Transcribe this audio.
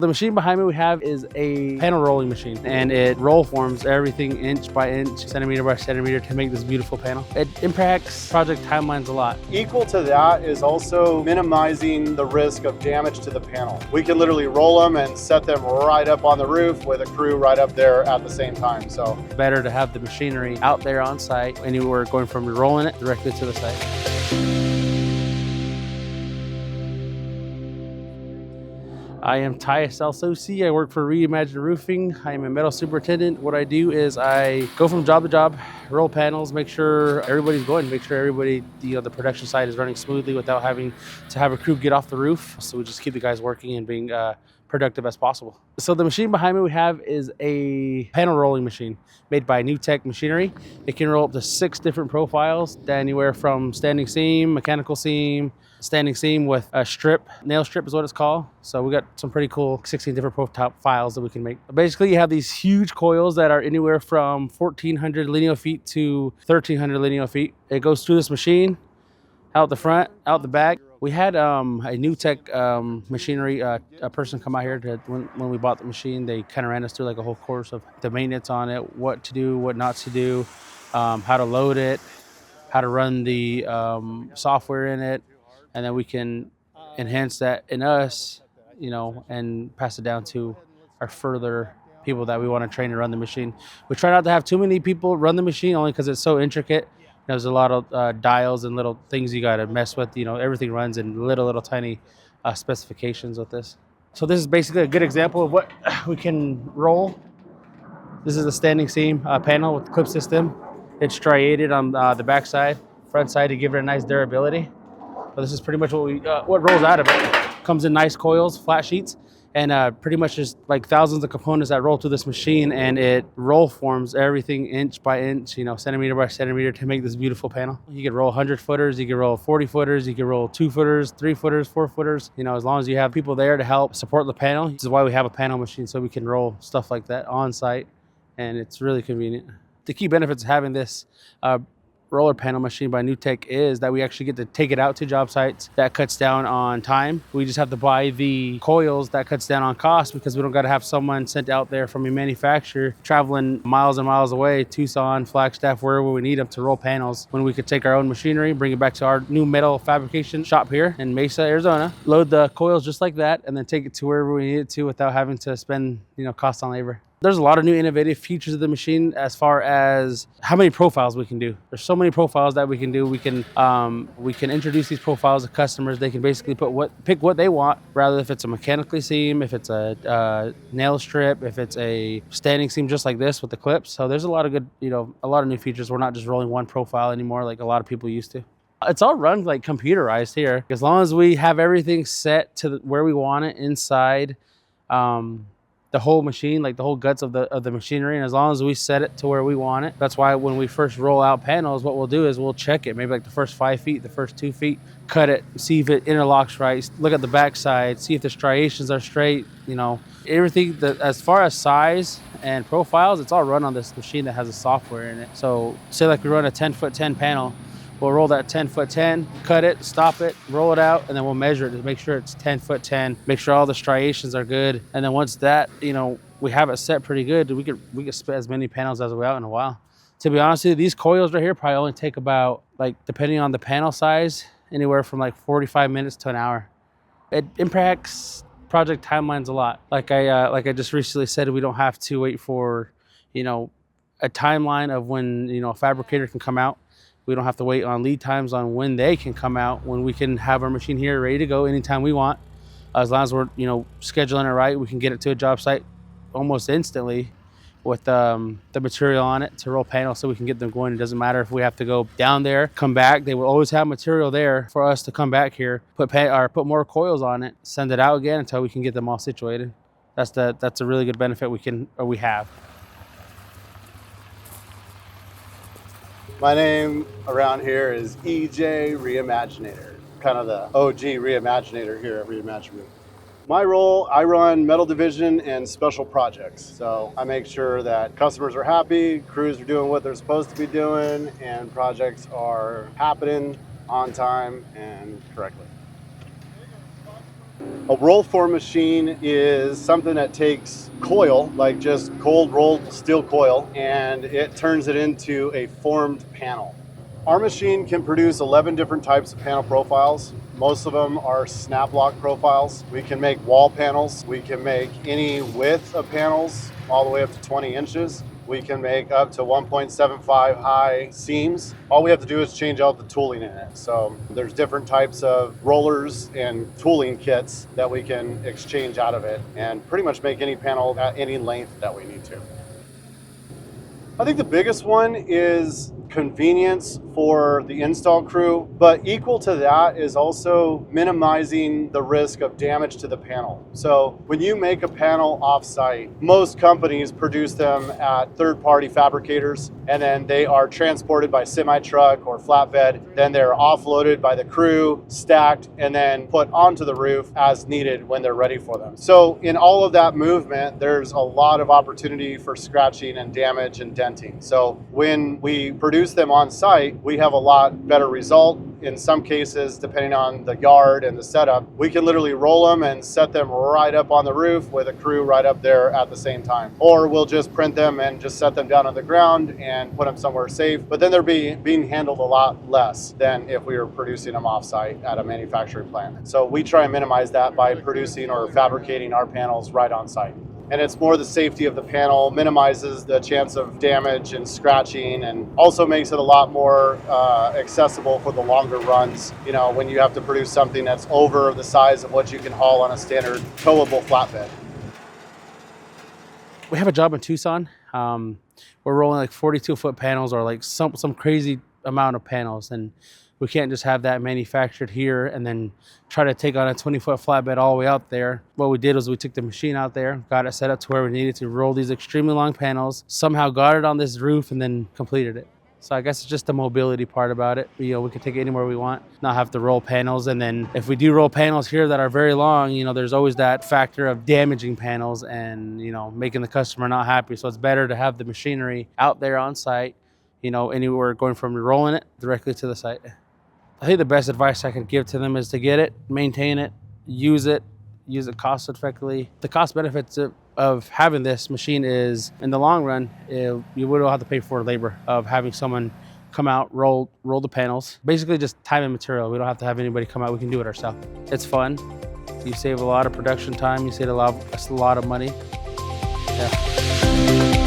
The machine behind me we have is a panel rolling machine, and it roll forms everything inch by inch, centimeter by centimeter to make this beautiful panel. It impacts project timelines a lot. Equal to that is also minimizing the risk of damage to the panel. We can literally roll them and set them right up on the roof with a crew right up there at the same time. So Better to have the machinery out there on site, anywhere going from rolling it directly to the site. I am Tyus LSOC. I work for Reimagine Roofing. I am a metal superintendent. What I do is I go from job to job, roll panels, make sure everybody's going, make sure everybody, the production side is running smoothly without having to have a crew get off the roof. So we just keep the guys working and being productive as possible. So the machine behind me we have is a panel rolling machine made by New Tech Machinery. It can roll up to 6 different profiles, anywhere from standing seam, mechanical seam, standing seam with a strip, nail strip is what it's called. So we got some pretty cool 16 different profiles that we can make. Basically, you have these huge coils that are anywhere from 1,400 lineal feet to 1,300 lineal feet. It goes through this machine, out the front, out the back. We had a New Tech Machinery, a person come out here when we bought the machine. They kind of ran us through like a whole course of the maintenance on it, what to do, what not to do, how to load it, how to run the software in it, and then we can enhance that in us, and pass it down to our further people that we want to train to run the machine. We try not to have too many people run the machine, only because it's so intricate. There's a lot of dials and little things you got to mess with. Everything runs in little tiny specifications with this. So this is basically a good example of what we can roll. This is a standing seam panel with the clip system. It's striated on the back side, front side to give it a nice durability. But this is pretty much what rolls out of it. Comes in nice coils, flat sheets, and pretty much just like thousands of components that roll through this machine, and it roll forms everything inch by inch, centimeter by centimeter to make this beautiful panel. You can roll 100 footers, you can roll 40 footers, you can roll 2 footers, 3 footers, 4 footers, as long as you have people there to help support the panel. This is why we have a panel machine, so we can roll stuff like that on site, and it's really convenient. The key benefits of having this roller panel machine by New Tech is that we actually get to take it out to job sites. That cuts down on time. We just have to buy the coils. That cuts down on cost because we don't got to have someone sent out there from a manufacturer traveling miles and miles away, Tucson, Flagstaff, wherever we need them to roll panels, when we could take our own machinery, bring it back to our new metal fabrication shop here in Mesa, Arizona, load the coils just like that, and then take it to wherever we need it to without having to spend cost on labor. There's a lot of new innovative features of the machine as far as how many profiles we can do. There's so many profiles that we can do. We can introduce these profiles to customers. They can basically pick what they want, rather if it's a mechanically seam, if it's a nail strip, if it's a standing seam just like this with the clips. So there's a lot of good, a lot of new features. We're not just rolling one profile anymore like a lot of people used to. It's all run like computerized here. As long as we have everything set to where we want it inside, the whole machine, like the whole guts of the machinery, and as long as we set it to where we want it. That's why when we first roll out panels, what we'll do is we'll check it, maybe like the first 5 feet, the first 2 feet, cut it, see if it interlocks right, look at the back side, see if the striations are straight, everything that as far as size and profiles, it's all run on this machine that has a software in it. So say like we run a 10x10 panel, we'll roll that 10x10, cut it, stop it, roll it out, and then we'll measure it to make sure it's 10x10, make sure all the striations are good. And then once that, we have it set pretty good, we could spit as many panels as we out in a while. To be honest with you, these coils right here probably only take about, depending on the panel size, anywhere from 45 minutes to an hour. It impacts project timelines a lot. Like I just recently said, we don't have to wait for, a timeline of when, a fabricator can come out. We don't have to wait on lead times on when they can come out, when we can have our machine here ready to go anytime we want. As long as we're, scheduling it right, we can get it to a job site almost instantly with the material on it to roll panels so we can get them going. It doesn't matter if we have to go down there, come back. They will always have material there for us to come back here, put more coils on it, send it out again until we can get them all situated. That's a really good benefit we have. my name around here is EJ Reimaginator, kind of the OG Reimaginator here at Reimagine. My role, I run metal division and special projects. So I make sure that customers are happy, crews are doing what they're supposed to be doing, and projects are happening on time and correctly. A roll form machine is something that takes coil, like just cold rolled steel coil, and it turns it into a formed panel. Our machine can produce 11 different types of panel profiles. Most of them are snap lock profiles. We can make wall panels. We can make any width of panels all the way up to 20 inches. We can make up to 1.75 high seams. All we have to do is change out the tooling in it. So there's different types of rollers and tooling kits that we can exchange out of it and pretty much make any panel at any length that we need to. I think the biggest one is convenience for the install crew, but equal to that is also minimizing the risk of damage to the panel. So when you make a panel off-site, most companies produce them at third-party fabricators, and then they are transported by semi-truck or flatbed. Then they're offloaded by the crew, stacked, and then put onto the roof as needed when they're ready for them. So in all of that movement, there's a lot of opportunity for scratching and damage and denting. So when we produce them on site, we have a lot better result. In some cases, depending on the yard and the setup, we can literally roll them and set them right up on the roof with a crew right up there at the same time. Or we'll just print them and just set them down on the ground and put them somewhere safe. But then they're being handled a lot less than if we were producing them off-site at a manufacturing plant. So we try and minimize that by producing or fabricating our panels right on site. And it's more the safety of the panel, minimizes the chance of damage and scratching, and also makes it a lot more accessible for the longer runs. You know, when you have to produce something that's over the size of what you can haul on a standard towable flatbed. We have a job in Tucson. We're rolling like 42-foot panels or like some crazy amount of panels, and we can't just have that manufactured here and then try to take on a 20-foot flatbed all the way out there. What we did was we took the machine out there, got it set up to where we needed to roll these extremely long panels, somehow got it on this roof, and then completed it. So I guess it's just the mobility part about it. You know, we can take it anywhere we want, not have to roll panels. And then if we do roll panels here that are very long, you know, there's always that factor of damaging panels and, you know, making the customer not happy. So it's better to have the machinery out there on site, you know, anywhere going from rolling it directly to the site. I think the best advice I could give to them is to get it, maintain it, use it cost effectively. The cost benefits of having this machine is, in the long run, you wouldn't have to pay for labor of having someone come out, roll the panels. Basically just time and material. We don't have to have anybody come out. We can do it ourselves. It's fun. You save a lot of production time. You save a lot of money. Yeah.